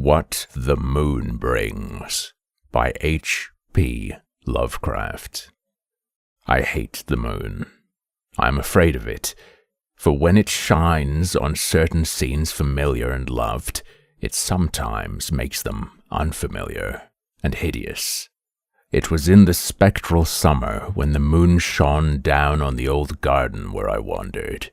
What the Moon Brings by H.P. Lovecraft. I hate the moon. I am afraid of it, for when it shines on certain scenes familiar and loved, it sometimes makes them unfamiliar and hideous. It was in the spectral summer when the moon shone down on the old garden where I wandered,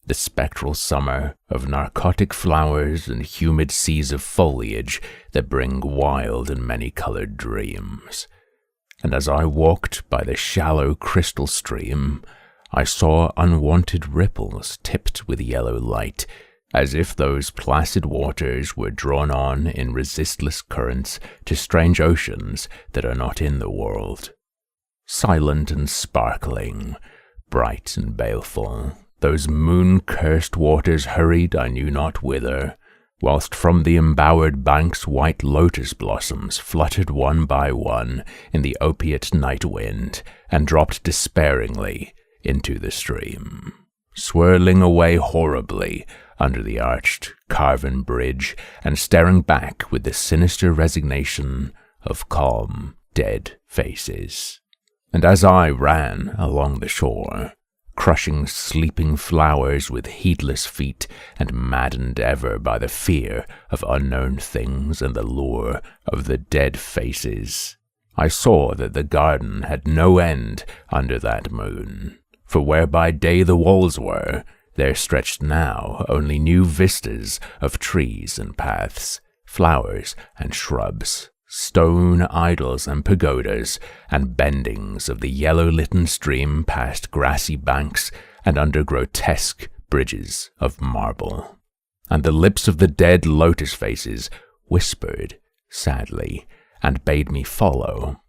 the spectral summer of narcotic flowers and humid seas of foliage that bring wild and many-colored dreams. And as I walked by the shallow crystal stream, I saw unwanted ripples tipped with yellow light, as if those placid waters were drawn on in resistless currents to strange oceans that are not in the world. Silent and sparkling, bright and baleful, those moon-cursed waters hurried I knew not whither, whilst from the embowered banks white lotus blossoms fluttered one by one in the opiate night wind and dropped despairingly into the stream, swirling away horribly under the arched, carven bridge and staring back with the sinister resignation of calm, dead faces. And as I ran along the shore, crushing sleeping flowers with heedless feet and maddened ever by the fear of unknown things and the lure of the dead faces, I saw that the garden had no end under that moon, for where by day the walls were, there stretched now only new vistas of trees and paths, flowers and shrubs, stone idols and pagodas, and bendings of the yellow-litten stream past grassy banks and under grotesque bridges of marble. And the lips of the dead lotus faces whispered sadly and bade me follow.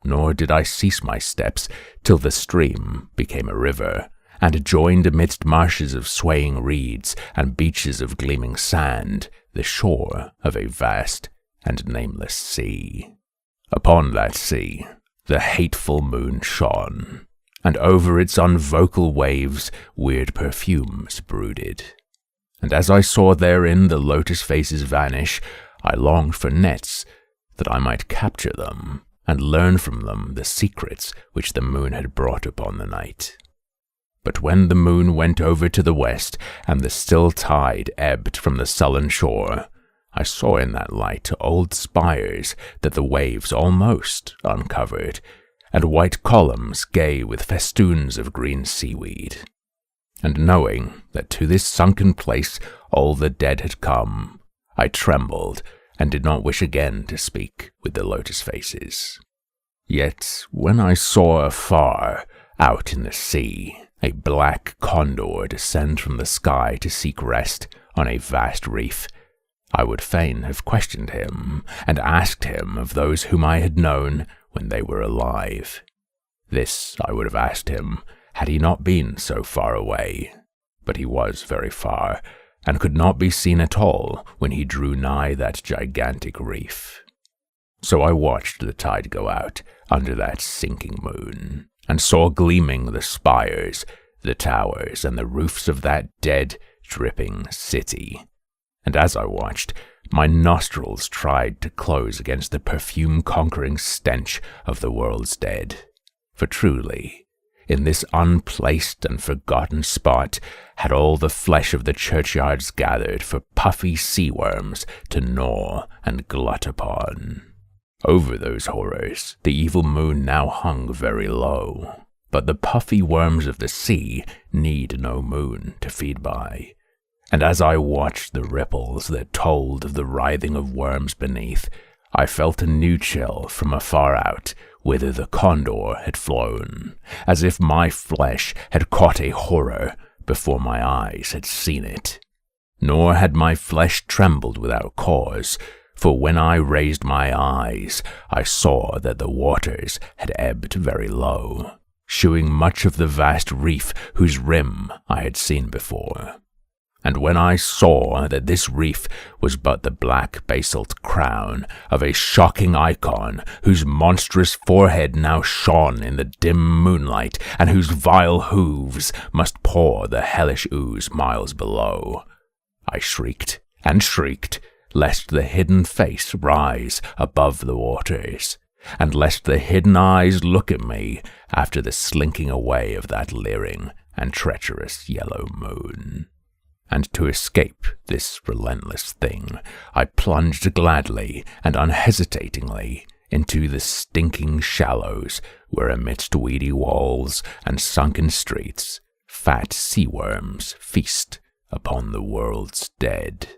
Nor did I cease my steps till the stream became a river, and joined amidst marshes of swaying reeds and beaches of gleaming sand the shore of a vast and nameless sea. Upon that sea the hateful moon shone, and over its unvocal waves weird perfumes brooded. And as I saw therein the lotus faces vanish, I longed for nets that I might capture them and learn from them the secrets which the moon had brought upon the night. But when the moon went over to the west, and the still tide ebbed from the sullen shore, I saw in that light old spires that the waves almost uncovered, and white columns gay with festoons of green seaweed. And knowing that to this sunken place all the dead had come, I trembled and did not wish again to speak with the lotus faces. Yet when I saw afar, out in the sea, a black condor descend from the sky to seek rest on a vast reef, I would fain have questioned him and asked him of those whom I had known when they were alive. This I would have asked him had he not been so far away, but he was very far, and could not be seen at all when he drew nigh that gigantic reef. So I watched the tide go out under that sinking moon, and saw gleaming the spires, the towers, and the roofs of that dead, dripping city. And as I watched, my nostrils tried to close against the perfume-conquering stench of the world's dead. For truly, in this unplaced and forgotten spot had all the flesh of the churchyards gathered for puffy sea worms to gnaw and glut upon. Over those horrors the evil moon now hung very low, but the puffy worms of the sea need no moon to feed by. And as I watched the ripples that told of the writhing of worms beneath, I felt a new chill from afar out, whither the condor had flown, as if my flesh had caught a horror before my eyes had seen it. Nor had my flesh trembled without cause, for when I raised my eyes, I saw that the waters had ebbed very low, shewing much of the vast reef whose rim I had seen before. And when I saw that this reef was but the black basalt crown of a shocking icon whose monstrous forehead now shone in the dim moonlight, and whose vile hooves must pour the hellish ooze miles below, I shrieked and shrieked lest the hidden face rise above the waters, and lest the hidden eyes look at me after the slinking away of that leering and treacherous yellow moon. And to escape this relentless thing, I plunged gladly and unhesitatingly into the stinking shallows where amidst weedy walls and sunken streets, fat sea worms feast upon the world's dead.